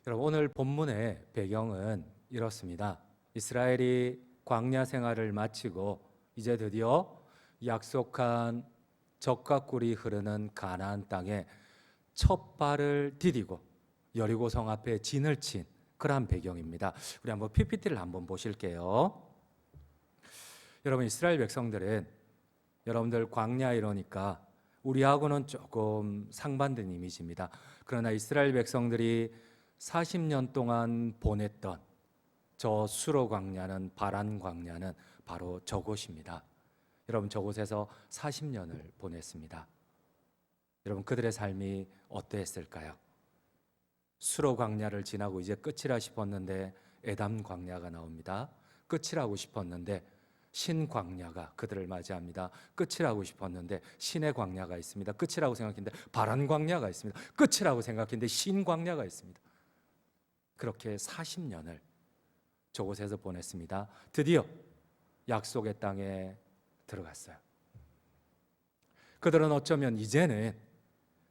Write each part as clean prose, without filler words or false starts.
여러분, 오늘 본문의 배경은 이렇습니다. 이스라엘이 광야 생활을 마치고 이제 드디어 약속한 젖과 꿀이 흐르는 가나안 땅에 첫 발을 디디고 여리고성 앞에 진을 친 그러한 배경입니다. 우리 한번 PPT를 한번 보실게요. 여러분, 이스라엘 백성들은 여러분들 광야 이러니까 우리하고는 조금 상반된 이미지입니다. 그러나 이스라엘 백성들이 40년 동안 보냈던 저 수로 광야는, 바란 광야는 바로 저곳입니다. 여러분, 저곳에서 40년을 보냈습니다. 여러분, 그들의 삶이 어떠했을까요? 수로 광야를 지나고 이제 끝이라 싶었는데 에담 광야가 나옵니다. 끝이라고 싶었는데 신 광야가 그들을 맞이합니다. 끝이라고 싶었는데 신의 광야가 있습니다. 끝이라고 생각했는데 바란 광야가 있습니다. 끝이라고 생각했는데 신 광야가 있습니다. 그렇게 40년을 저곳에서 보냈습니다. 드디어 약속의 땅에 들어갔어요. 그들은 어쩌면 이제는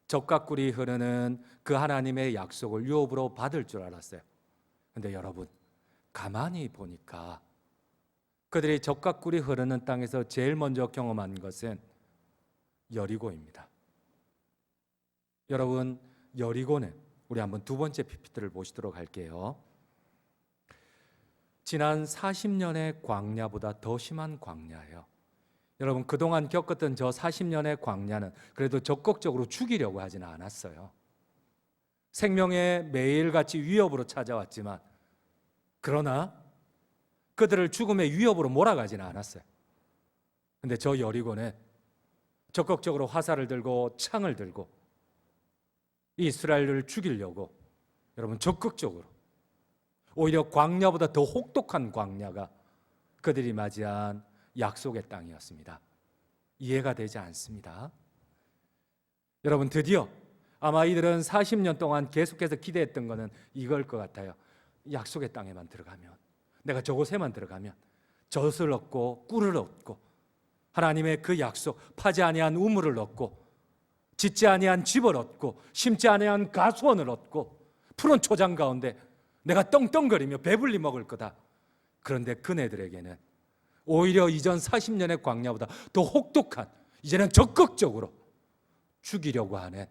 젖과 꿀이 흐르는 그 하나님의 약속을 유업으로 받을 줄 알았어요. 그런데 여러분, 가만히 보니까 그들이 젖과 꿀이 흐르는 땅에서 제일 먼저 경험한 것은 여리고입니다. 여러분, 여리고는 우리 한번 두 번째 PPT를 보시도록 할게요. 지난 40년의 광야보다 더 심한 광야예요. 여러분, 그동안 겪었던 저 40년의 광야는 그래도 적극적으로 죽이려고 하지는 않았어요. 생명의 매일같이 위협으로 찾아왔지만, 그러나 그들을 죽음의 위협으로 몰아가지는 않았어요. 근데 저 여리고는 적극적으로 화살을 들고 창을 들고 이스라엘을 죽이려고, 여러분, 적극적으로, 오히려 광야보다 더 혹독한 광야가 그들이 맞이한 약속의 땅이었습니다. 이해가 되지 않습니다. 여러분, 드디어 아마 이들은 40년 동안 계속해서 기대했던 것은 이걸 것 같아요. 약속의 땅에만 들어가면, 내가 저곳에만 들어가면 젖을 얻고 꿀을 얻고 하나님의 그 약속, 파지 아니한 우물을 얻고 짓지 아니한 집을 얻고 심지 아니한 가수원을 얻고 푸른 초장 가운데 내가 떵떵거리며 배불리 먹을 거다. 그런데 그네들에게는 오히려 이전 40년의 광야보다 더 혹독한, 이제는 적극적으로 죽이려고 하는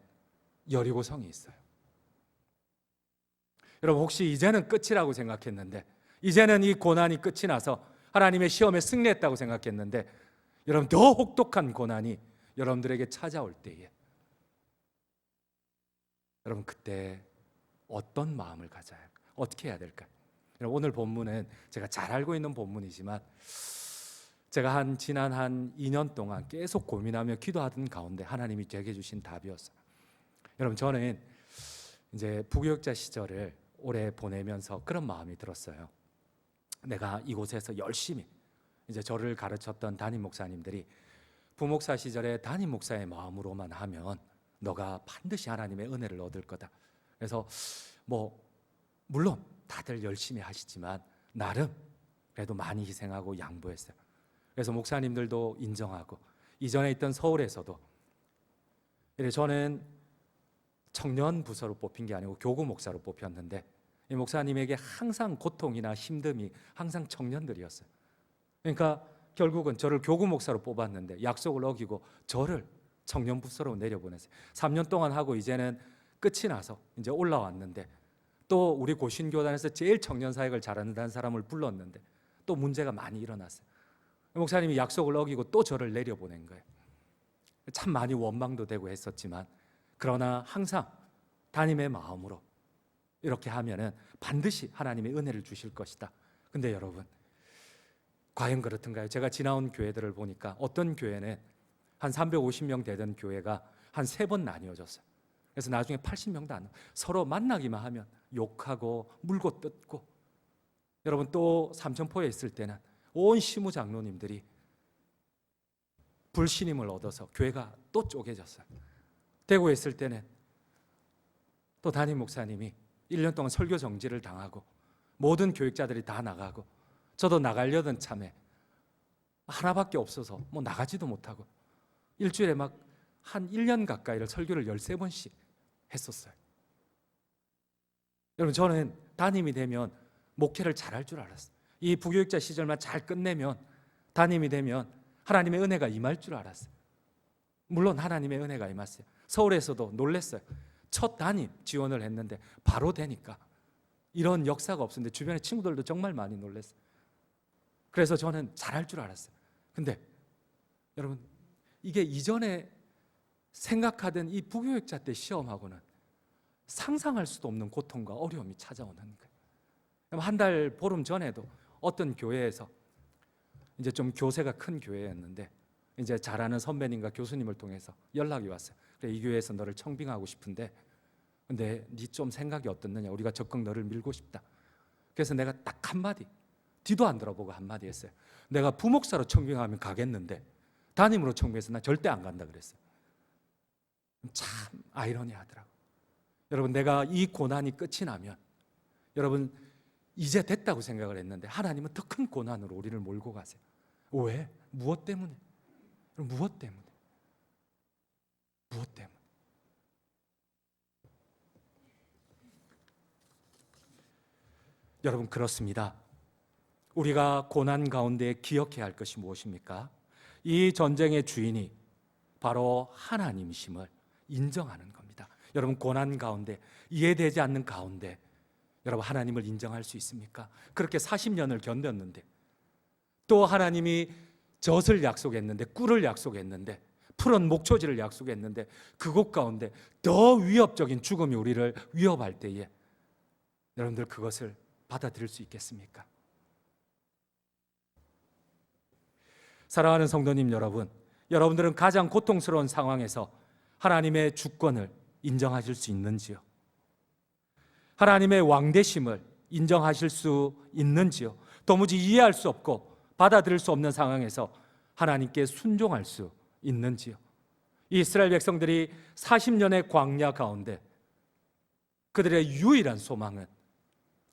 여리고성이 있어요. 여러분, 혹시 이제는 끝이라고 생각했는데, 이제는 이 고난이 끝이 나서 하나님의 시험에 승리했다고 생각했는데, 여러분, 더 혹독한 고난이 여러분들에게 찾아올 때에 여러분, 그때 어떤 마음을 가져야 할까요? 어떻게 해야 될까요? 여러분, 오늘 본문은 제가 잘 알고 있는 본문이지만 제가 지난 2년 동안 계속 고민하며 기도하던 가운데 하나님이 제게 주신 답이었어요. 여러분, 저는 이제 부교육자 시절을 오래 보내면서 그런 마음이 들었어요. 내가 이곳에서 열심히 이제 저를 가르쳤던 담임 목사님들이 부목사 시절에 담임 목사의 마음으로만 하면 너가 반드시 하나님의 은혜를 얻을 거다. 그래서 물론 다들 열심히 하시지만 나름 그래도 많이 희생하고 양보했어요. 그래서 목사님들도 인정하고, 이전에 있던 서울에서도 저는 청년 부서로 뽑힌 게 아니고 교구 목사로 뽑혔는데, 이 목사님에게 항상 고통이나 힘듦이 항상 청년들이었어요. 그러니까 결국은 저를 교구 목사로 뽑았는데 약속을 어기고 저를 청년 부서로 내려보냈어요. 3년 동안 하고 이제는 끝이 나서 이제 올라왔는데, 또 우리 고신교단에서 제일 청년 사역을 잘한다는 사람을 불렀는데 또 문제가 많이 일어났어요. 목사님이 약속을 어기고 또 저를 내려보낸 거예요. 참 많이 원망도 되고 했었지만, 그러나 항상 담임의 마음으로 이렇게 하면은 반드시 하나님의 은혜를 주실 것이다. 근데 여러분, 과연 그렇던가요? 제가 지나온 교회들을 보니까 어떤 교회는 한 350명 되던 교회가 한 3번 나뉘어졌어요. 그래서 나중에 80명도 안 나와요. 서로 만나기만 하면 욕하고 물고 뜯고. 여러분, 또 삼천포에 있을 때는 온 시무 장로님들이 불신임을 얻어서 교회가 또 쪼개졌어요. 대구에 있을 때는 또 담임 목사님이 1년 동안 설교 정지를 당하고 모든 교육자들이 다 나가고 저도 나가려던 참에 하나밖에 없어서 나가지도 못하고 일주일에 한 1년 가까이를 설교를 13번씩 했었어요. 여러분, 저는 담임이 되면 목회를 잘할 줄 알았어요. 이 부교육자 시절만 잘 끝내면 담임이 되면 하나님의 은혜가 임할 줄 알았어요. 물론 하나님의 은혜가 임했어요. 서울에서도 놀랐어요. 첫 담임 지원을 했는데 바로 되니까 이런 역사가 없었는데 주변의 친구들도 정말 많이 놀랐어요. 그래서 저는 잘할 줄 알았어요. 근데 여러분, 이게 이전에 생각하던 이 부교육자 때 시험하고는 상상할 수도 없는 고통과 어려움이 찾아오는 거예요. 한 달 보름 전에도 어떤 교회에서 이제 좀 교세가 큰 교회였는데 이제 잘 아는 선배님과 교수님을 통해서 연락이 왔어요. 그래, 이 교회에서 너를 청빙하고 싶은데 근데 네 좀 생각이 어떻느냐, 우리가 적극 너를 밀고 싶다. 그래서 내가 딱 한마디, 뒤도 안 돌아보고 한마디 했어요. 내가 부목사로 청빙하면 가겠는데 담임으로 청빙해서 나 절대 안 간다 그랬어요. 참 아이러니하더라고요. 여러분, 내가 이 고난이 끝이 나면 여러분 이제 됐다고 생각을 했는데 하나님은 더 큰 고난으로 우리를 몰고 가세요. 왜? 무엇 때문에? 무엇 때문에? 무엇 때문에? 여러분, 그렇습니다. 우리가 고난 가운데 기억해야 할 것이 무엇입니까? 이 전쟁의 주인이 바로 하나님이심을 인정하는 겁니다. 여러분, 고난 가운데, 이해되지 않는 가운데 여러분, 하나님을 인정할 수 있습니까? 그렇게 40년을 견뎠는데 또 하나님이 젖을 약속했는데, 꿀을 약속했는데, 푸른 목초지를 약속했는데 그곳 가운데 더 위협적인 죽음이 우리를 위협할 때에 여러분들 그것을 받아들일 수 있겠습니까? 사랑하는 성도님 여러분, 여러분들은 가장 고통스러운 상황에서 하나님의 주권을 인정하실 수 있는지요? 하나님의 왕되심을 인정하실 수 있는지요? 도무지 이해할 수 없고 받아들일 수 없는 상황에서 하나님께 순종할 수 있는지요? 이스라엘 백성들이 40년의 광야 가운데 그들의 유일한 소망은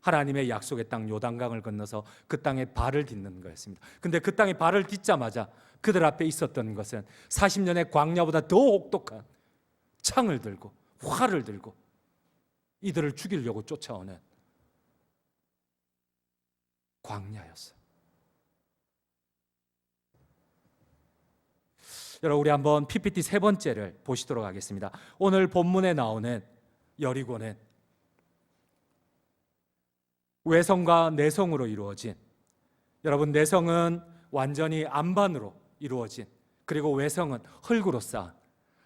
하나님의 약속의 땅 요단강을 건너서 그 땅에 발을 딛는 거였습니다. 근데 그 땅에 발을 딛자마자 그들 앞에 있었던 것은 40년의 광야보다 더 혹독한 창을 들고 활을 들고 이들을 죽이려고 쫓아오는 광야였어요. 여러분, 우리 한번 PPT 세 번째를 보시도록 하겠습니다. 오늘 본문에 나오는 여리고는 외성과 내성으로 이루어진, 여러분, 내성은 완전히 안반으로 이루어진, 그리고 외성은 흙으로 쌓은,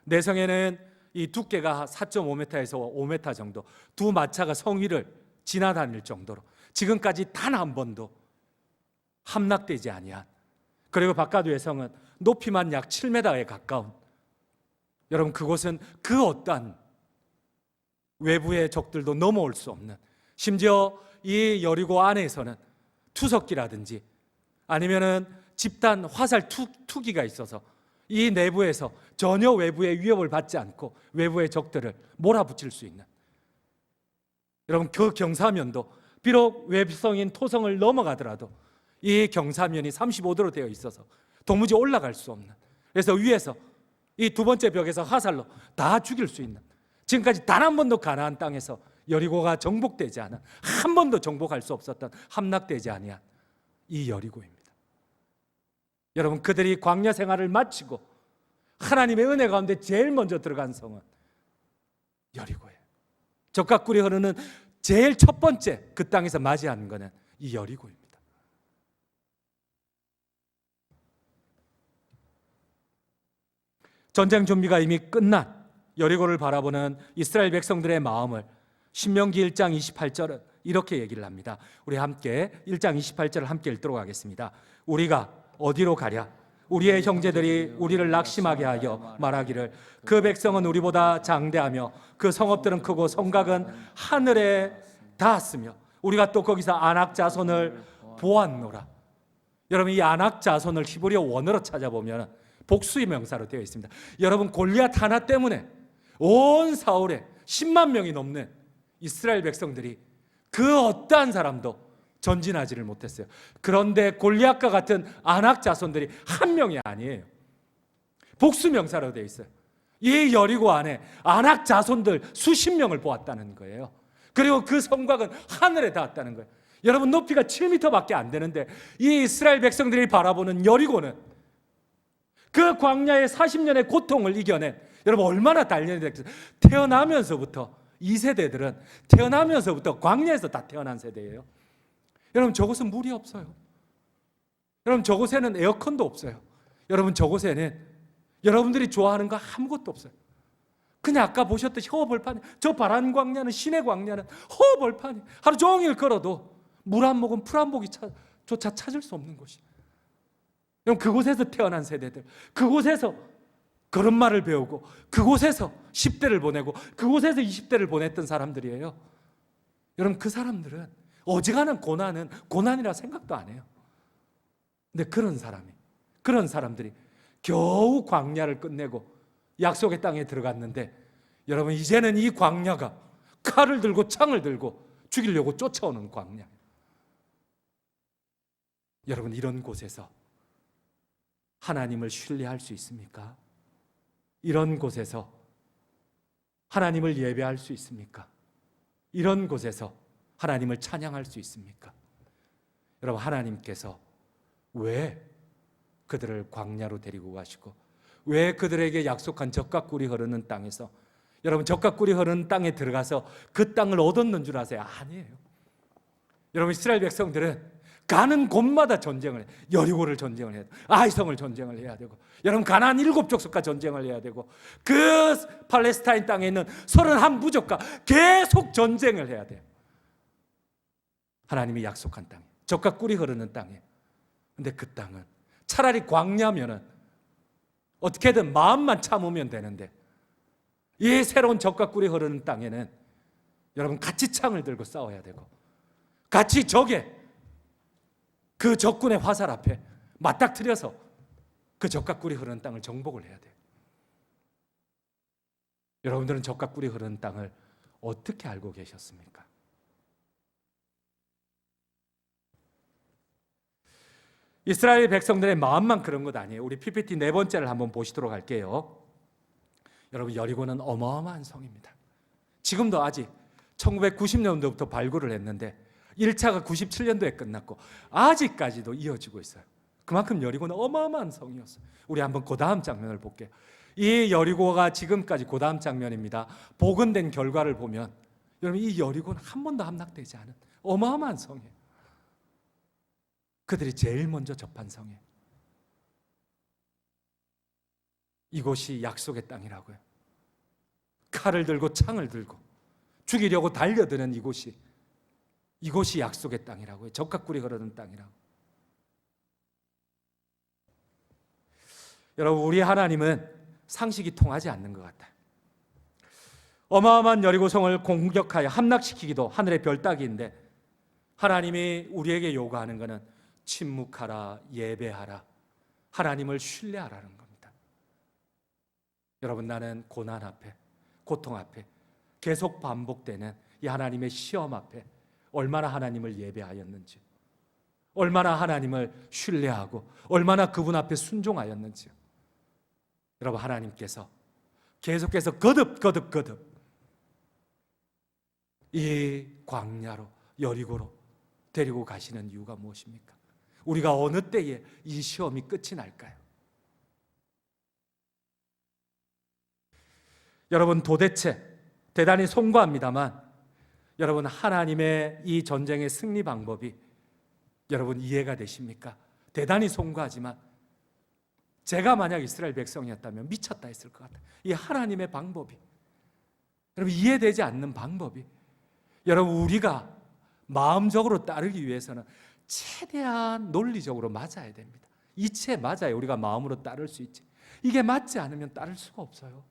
내성에는 이 두께가 4.5m에서 5m 정도, 두 마차가 성 위를 지나다닐 정도로 지금까지 단 한 번도 함락되지 아니한, 그리고 바깥 외성은 높이만 약 7m에 가까운, 여러분, 그곳은 그 어떠한 외부의 적들도 넘어올 수 없는, 심지어 이 여리고 안에서는 투석기라든지 아니면은 집단 화살 투기가 있어서 이 내부에서 전혀 외부의 위협을 받지 않고 외부의 적들을 몰아붙일 수 있는, 여러분, 그 경사면도 비록 외성인 토성을 넘어가더라도 이 경사면이 35도로 되어 있어서 도무지 올라갈 수 없는, 그래서 위에서 이 두 번째 벽에서 화살로 다 죽일 수 있는, 지금까지 단 한 번도 가나안 땅에서 여리고가 정복되지 않은, 한 번도 정복할 수 없었던, 함락되지 아니한 이 여리고입니다. 여러분, 그들이 광야 생활을 마치고 하나님의 은혜 가운데 제일 먼저 들어간 성은 여리고예요. 젖과 꿀이 흐르는 제일 첫 번째 그 땅에서 맞이하는 것은 이 여리고입니다. 전쟁 준비가 이미 끝난 여리고를 바라보는 이스라엘 백성들의 마음을 신명기 1장 28절은 이렇게 얘기를 합니다. 우리 함께 1장 28절을 함께 읽도록 하겠습니다. 우리가 어디로 가랴? 우리의 형제들이 우리를 낙심하게 하여 말하기를 그 백성은 우리보다 장대하며 그 성읍들은 크고 성곽은 하늘에 닿았으며 우리가 또 거기서 아낙 자손을 보았노라. 여러분, 이 아낙 자손을 히브리어 원어로 찾아보면 복수의 명사로 되어 있습니다. 여러분, 골리앗 하나 때문에 온 사울에 10만 명이 넘는 이스라엘 백성들이 그 어떠한 사람도 전진하지를 못했어요. 그런데 골리앗과 같은 아낙 자손들이 한 명이 아니에요. 복수 명사로 되어 있어요. 이 여리고 안에 아낙 자손들 수십 명을 보았다는 거예요. 그리고 그 성곽은 하늘에 닿았다는 거예요. 여러분, 높이가 7m밖에 안 되는데 이 이스라엘 백성들이 바라보는 여리고는 그 광야의 40년의 고통을 이겨낸, 여러분 얼마나 단련됐어요. 태어나면서부터 이 세대들은 태어나면서부터 광야에서 다 태어난 세대예요. 여러분, 저곳은 물이 없어요. 여러분, 저곳에는 에어컨도 없어요. 여러분, 저곳에는 여러분들이 좋아하는 거 아무것도 없어요. 그냥 아까 보셨듯이 허벌판, 저 파란 광야는, 시내 광야는 허벌판이, 하루 종일 걸어도 물 한 모금, 풀 한 모기조차 찾을 수 없는 곳이. 여러분, 그곳에서 태어난 세대들, 그곳에서 걸음마를 배우고, 그곳에서 10대를 보내고, 그곳에서 20대를 보냈던 사람들이에요. 여러분, 그 사람들은 어지간한 고난은 고난이라 생각도 안 해요. 근데 그런 사람들이 겨우 광야를 끝내고 약속의 땅에 들어갔는데, 여러분, 이제는 이 광야가 칼을 들고 창을 들고 죽이려고 쫓아오는 광야. 여러분, 이런 곳에서 하나님을 신뢰할 수 있습니까? 이런 곳에서 하나님을 예배할 수 있습니까? 이런 곳에서 하나님을 찬양할 수 있습니까? 여러분, 하나님께서 왜 그들을 광야로 데리고 가시고, 왜 그들에게 약속한 젖과 꿀이 흐르는 땅에서, 여러분, 젖과 꿀이 흐르는 땅에 들어가서 그 땅을 얻었는 줄 아세요? 아니에요. 여러분, 이스라엘 백성들은 가는 곳마다 전쟁을 해요. 여리고를 전쟁을 해야 되고, 아이성을 전쟁을 해야 되고, 여러분, 가나안 7족속과 전쟁을 해야 되고, 그 팔레스타인 땅에 있는 31부족과 계속 전쟁을 해야 돼요. 하나님이 약속한 땅에, 젖과 꿀이 흐르는 땅에. 근데 그 땅은 차라리 광야면은 어떻게든 마음만 참으면 되는데, 이 새로운 젖과 꿀이 흐르는 땅에는 여러분, 같이 창을 들고 싸워야 되고, 같이 적의 그 적군의 화살 앞에 맞닥뜨려서 그 젖과 꿀이 흐르는 땅을 정복을 해야 돼요. 여러분들은 젖과 꿀이 흐르는 땅을 어떻게 알고 계셨습니까? 이스라엘 백성들의 마음만 그런 것 아니에요. 우리 PPT 네 번째를 한번 보시도록 할게요. 여러분, 여리고는 어마어마한 성입니다. 지금도 아직 1990년도부터 발굴을 했는데 1차가 97년도에 끝났고 아직까지도 이어지고 있어요. 그만큼 여리고는 어마어마한 성이었어요. 우리 한번 그 다음 장면을 볼게요. 이 여리고가 지금까지 그 다음 장면입니다. 복원된 결과를 보면 여러분, 이 여리고는 한 번도 함락되지 않은 어마어마한 성이에요. 그들이 제일 먼저 접한 성이에요. 이곳이 약속의 땅이라고요. 칼을 들고 창을 들고 죽이려고 달려드는 이곳이 약속의 땅이라고요. 젖과 꿀이 흐르는 땅이라고. 여러분, 우리 하나님은 상식이 통하지 않는 것 같아요. 어마어마한 여리고성을 공격하여 함락시키기도 하늘의 별 따기인데, 하나님이 우리에게 요구하는 것은 침묵하라, 예배하라, 하나님을 신뢰하라는 겁니다. 여러분, 나는 고난 앞에, 고통 앞에, 계속 반복되는 이 하나님의 시험 앞에 얼마나 하나님을 예배하였는지, 얼마나 하나님을 신뢰하고 얼마나 그분 앞에 순종하였는지. 여러분, 하나님께서 계속해서 거듭 이 광야로, 여리고로 데리고 가시는 이유가 무엇입니까? 우리가 어느 때에 이 시험이 끝이 날까요? 여러분, 도대체 대단히 송구합니다만, 여러분, 하나님의 이 전쟁의 승리 방법이 여러분 이해가 되십니까? 대단히 송구하지만 제가 만약 이스라엘 백성이었다면 미쳤다 했을 것 같아요. 이 하나님의 방법이, 여러분, 이해되지 않는 방법이, 여러분, 우리가 마음적으로 따르기 위해서는 최대한 논리적으로 맞아야 됩니다. 이치에 맞아야 우리가 마음으로 따를 수 있지. 이게 맞지 않으면 따를 수가 없어요.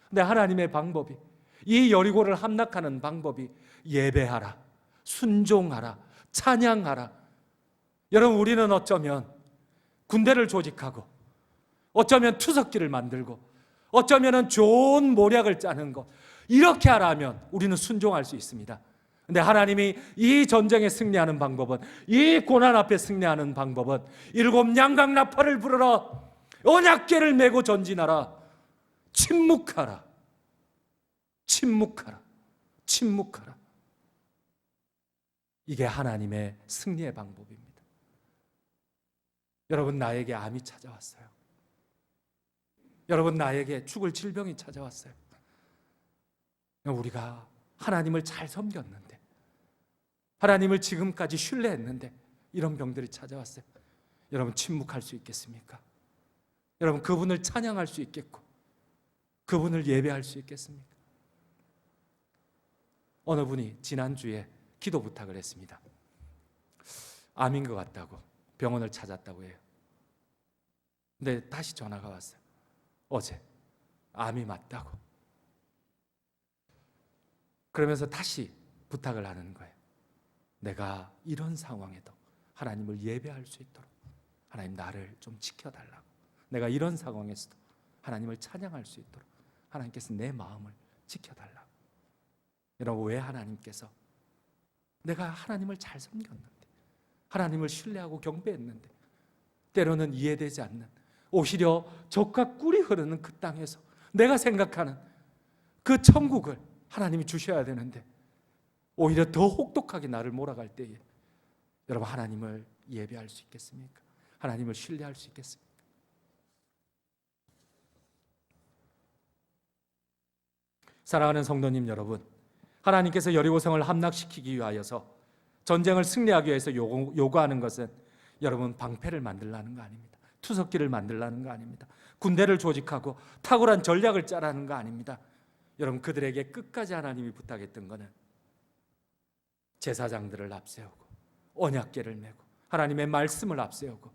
근데 하나님의 방법이, 이 여리고를 함락하는 방법이 예배하라, 순종하라, 찬양하라. 여러분, 우리는 어쩌면 군대를 조직하고, 어쩌면 투석기를 만들고, 어쩌면 좋은 모략을 짜는 것, 이렇게 하라면 우리는 순종할 수 있습니다. 근데 하나님이 이 전쟁에 승리하는 방법은, 이 고난 앞에 승리하는 방법은 7 양강나팔을 불어라, 언약궤를 메고 전진하라, 침묵하라, 침묵하라, 침묵하라. 이게 하나님의 승리의 방법입니다. 여러분, 나에게 암이 찾아왔어요. 여러분, 나에게 죽을 질병이 찾아왔어요. 우리가 하나님을 잘 섬겼는데, 하나님을 지금까지 신뢰했는데 이런 병들이 찾아왔어요. 여러분, 침묵할 수 있겠습니까? 여러분, 그분을 찬양할 수 있겠고 그분을 예배할 수 있겠습니까? 어느 분이 지난주에 기도 부탁을 했습니다. 암인 것 같다고, 병원을 찾았다고 해요. 근데 다시 전화가 왔어요. 어제 암이 맞다고. 그러면서 다시 부탁을 하는 거예요. 내가 이런 상황에도 하나님을 예배할 수 있도록 하나님 나를 좀 지켜달라고. 내가 이런 상황에서도 하나님을 찬양할 수 있도록 하나님께서 내 마음을 지켜달라고. 여러분, 왜 하나님께서 내가 하나님을 잘 섬겼는데, 하나님을 신뢰하고 경배했는데 때로는 이해되지 않는, 오히려 젖과 꿀이 흐르는 그 땅에서 내가 생각하는 그 천국을 하나님이 주셔야 되는데 오히려 더 혹독하게 나를 몰아갈 때에 여러분, 하나님을 예배할 수 있겠습니까? 하나님을 신뢰할 수 있겠습니까? 사랑하는 성도님 여러분, 하나님께서 여리고성을 함락시키기 위하여서, 전쟁을 승리하기 위해서 요구하는 것은 여러분, 방패를 만들라는 거 아닙니다. 투석기를 만들라는 거 아닙니다. 군대를 조직하고 탁월한 전략을 짜라는 거 아닙니다. 여러분, 그들에게 끝까지 하나님이 부탁했던 것은 제사장들을 앞세우고 언약궤를 메고 하나님의 말씀을 앞세우고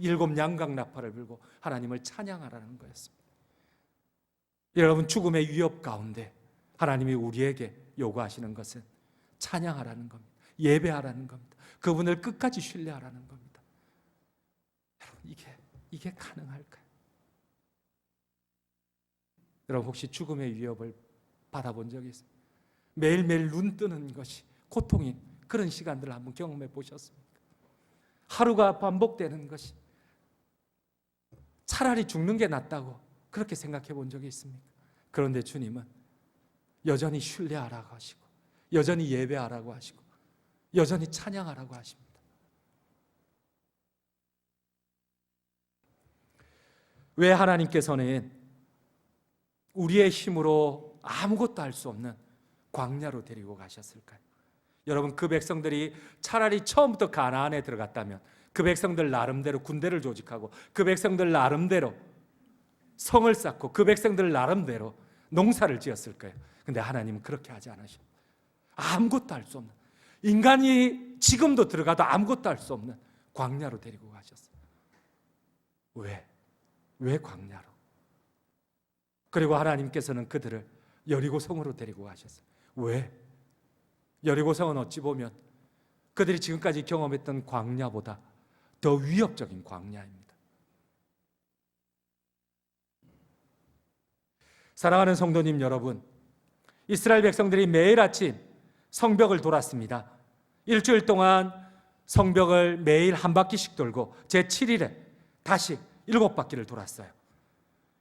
7 양각나팔을 불고 하나님을 찬양하라는 거였습니다. 여러분, 죽음의 위협 가운데 하나님이 우리에게 요구하시는 것은 찬양하라는 겁니다. 예배하라는 겁니다. 그분을 끝까지 신뢰하라는 겁니다. 여러분, 이게 가능할까요? 여러분, 혹시 죽음의 위협을 받아본 적이 있어요? 매일매일 눈 뜨는 것이 고통인 그런 시간들을 한번 경험해 보셨습니까? 하루가 반복되는 것이 차라리 죽는 게 낫다고 그렇게 생각해 본 적이 있습니까? 그런데 주님은 여전히 신뢰하라고 하시고, 여전히 예배하라고 하시고, 여전히 찬양하라고 하십니다. 왜 하나님께서는 우리의 힘으로 아무것도 할 수 없는 광야로 데리고 가셨을까요? 여러분, 그 백성들이 차라리 처음부터 가나안에 들어갔다면 그 백성들 나름대로 군대를 조직하고 그 백성들 나름대로 성을 쌓고 그 백성들 나름대로 농사를 지었을 거예요. 근데 하나님은 그렇게 하지 않으셔. 아무것도 할 수 없는, 인간이 지금도 들어가도 아무것도 할 수 없는 광야로 데리고 가셨어요. 왜 광야로? 그리고 하나님께서는 그들을 여리고성으로 데리고 가셨어요. 왜? 여리고성은 어찌 보면 그들이 지금까지 경험했던 광야보다 더 위협적인 광야입니다. 사랑하는 성도님 여러분, 이스라엘 백성들이 매일 아침 성벽을 돌았습니다. 일주일 동안 성벽을 매일 한 바퀴씩 돌고 제7일에 다시 7바퀴를 돌았어요.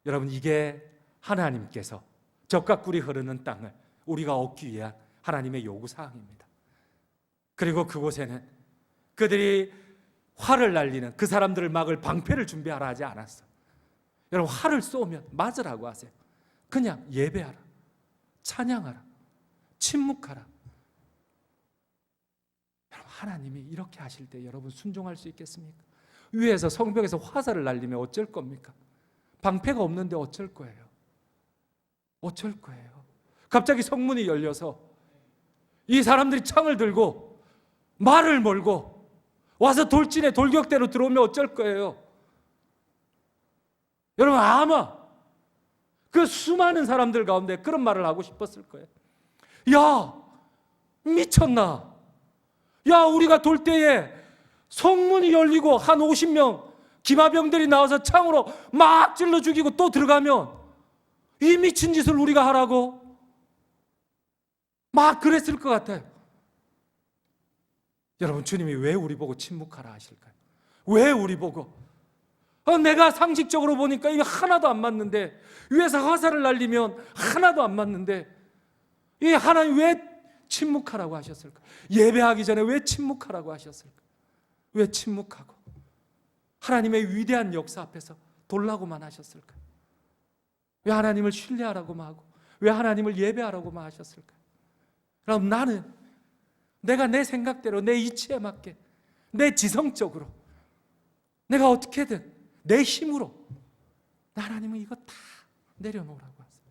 여러분, 이게 하나님께서 젖과 꿀이 흐르는 땅을 우리가 얻기 위한 하나님의 요구사항입니다. 그리고 그곳에는 그들이 활을 날리는 그 사람들을 막을 방패를 준비하라 하지 않았어. 여러분, 활을 쏘면 맞으라고 하세요. 그냥 예배하라, 찬양하라, 침묵하라. 여러분, 하나님이 이렇게 하실 때 여러분 순종할 수 있겠습니까? 위에서 성벽에서 화살을 날리면 어쩔 겁니까? 방패가 없는데 어쩔 거예요? 어쩔 거예요? 갑자기 성문이 열려서 이 사람들이 창을 들고 말을 몰고 와서 돌진에 돌격대로 들어오면 어쩔 거예요? 여러분, 아마 그 수많은 사람들 가운데 그런 말을 하고 싶었을 거예요. 야, 미쳤나? 야, 우리가 돌 때에 성문이 열리고 한 50명 기마병들이 나와서 창으로 막 찔러 죽이고 또 들어가면 이 미친 짓을 우리가 하라고? 막 그랬을 것 같아요. 여러분, 주님이 왜 우리 보고 침묵하라 하실까요? 왜 우리 보고? 내가 상식적으로 보니까 이게 하나도 안 맞는데, 위에서 화살을 날리면 하나도 안 맞는데, 이 하나님 왜 침묵하라고 하셨을까? 예배하기 전에 왜 침묵하라고 하셨을까? 왜 침묵하고 하나님의 위대한 역사 앞에서 돌라고만 하셨을까? 왜 하나님을 신뢰하라고만 하고 왜 하나님을 예배하라고만 하셨을까? 그럼 나는 내가 내 생각대로 내 이치에 맞게 내 지성적으로 내가 어떻게든 내 힘으로 하나님은 이거 다 내려놓으라고 하세요.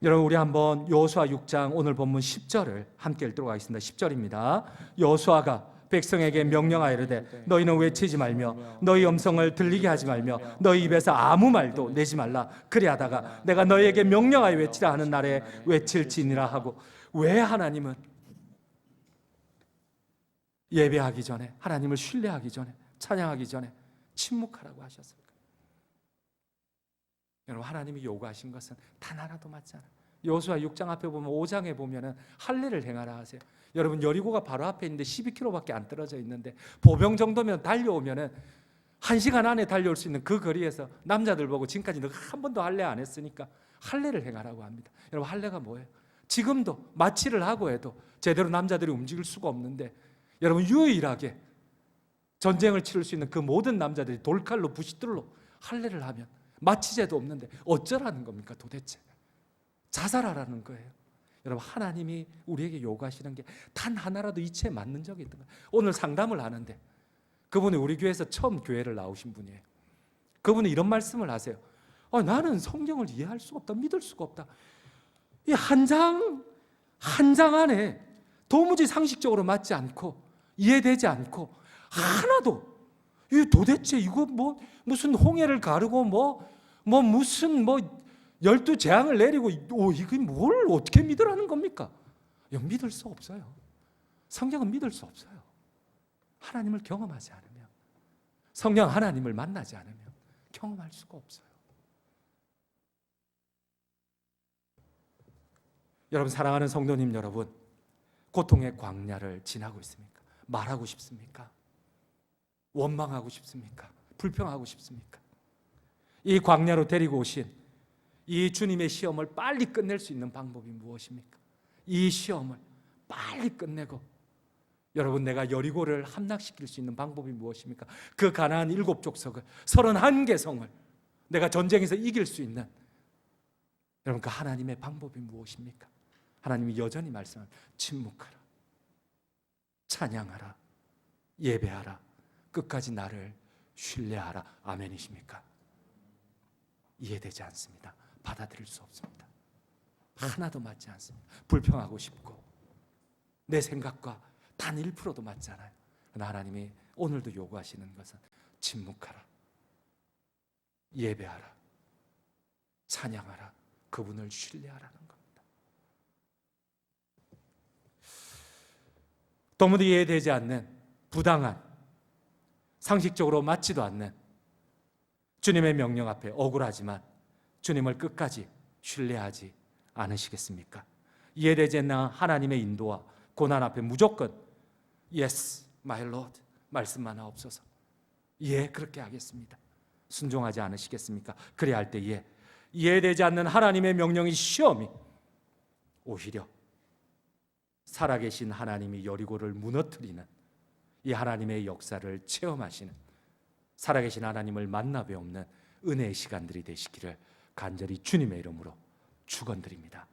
여러분, 우리 한번 여호수아 6장 오늘 본문 10절을 함께 읽도록 하겠습니다. 10절입니다. 여호수아가 백성에게 명령하여 이르되 너희는 외치지 말며 너희 음성을 들리게 하지 말며 너희 입에서 아무 말도 내지 말라. 그리하다가 내가 너희에게 명령하여 외치라 하는 날에 외칠지니라 하고. 왜 하나님은 예배하기 전에, 하나님을 신뢰하기 전에, 찬양하기 전에 침묵하라고 하셨을까? 여러분, 하나님이 요구하신 것은 단 하나도 맞지 않아요. 여호수아 6장 앞에 보면 5장에 보면은 할례를 행하라 하세요. 여러분, 여리고가 바로 앞에 있는데 12km밖에 안 떨어져 있는데 보병 정도면 달려오면은 1시간 안에 달려올 수 있는 그 거리에서 남자들 보고 지금까지 너 한 번도 할례 안 했으니까 할례를 행하라고 합니다. 여러분, 할례가 뭐예요? 지금도 마취를 하고 해도 제대로 남자들이 움직일 수가 없는데 여러분, 유일하게 전쟁을 치를 수 있는 그 모든 남자들이 돌칼로 부싯돌로 할례를 하면 마취제도 없는데 어쩌라는 겁니까 도대체? 자살하라는 거예요. 여러분, 하나님이 우리에게 요구하시는 게 단 하나라도 이치에 맞는 적이 있던가? 오늘 상담을 하는데 그분이 우리 교회에서 처음 교회를 나오신 분이에요. 그분이 이런 말씀을 하세요. 나는 성경을 이해할 수가 없다, 믿을 수가 없다. 이 한 장 안에 도무지 상식적으로 맞지 않고 이해되지 않고 하나도 도대체 이거 무슨 홍해를 가르고 무슨 12재앙을 내리고 이게 뭘 어떻게 믿으라는 겁니까? 믿을 수 없어요. 성경은 믿을 수 없어요. 하나님을 경험하지 않으면, 성령 하나님을 만나지 않으면 경험할 수가 없어요. 여러분, 사랑하는 성도님 여러분, 고통의 광야를 지나고 있습니까? 말하고 싶습니까? 원망하고 싶습니까? 불평하고 싶습니까? 이 광야로 데리고 오신 이 주님의 시험을 빨리 끝낼 수 있는 방법이 무엇입니까? 이 시험을 빨리 끝내고 여러분, 내가 여리고를 함락시킬 수 있는 방법이 무엇입니까? 그 가나안 7족속을 31개 성을 내가 전쟁에서 이길 수 있는 여러분, 그 하나님의 방법이 무엇입니까? 하나님이 여전히 말씀하는 침묵하라, 찬양하라, 예배하라, 끝까지 나를 신뢰하라. 아멘이십니까? 이해되지 않습니다. 받아들일 수 없습니다. 하나도 맞지 않습니다. 불평하고 싶고 내 생각과 단 1%도 맞지 않아요. 그러나 하나님이 오늘도 요구하시는 것은 침묵하라, 예배하라, 찬양하라, 그분을 신뢰하라는 겁니다. 도무지 이해되지 않는 부당한, 상식적으로 맞지도 않는 주님의 명령 앞에 억울하지만 주님을 끝까지 신뢰하지 않으시겠습니까? 이해되지 않는 하나님의 인도와 고난 앞에 무조건 Yes, my Lord 말씀만 하옵소서. 예, 그렇게 하겠습니다. 순종하지 않으시겠습니까? 그래야 할 때에 이해되지 않는 하나님의 명령이 시험이 오히려 살아계신 하나님이 여리고를 무너뜨리는 이 하나님의 역사를 체험하시는, 살아계신 하나님을 만나 배우는 은혜의 시간들이 되시기를 간절히 주님의 이름으로 축원드립니다.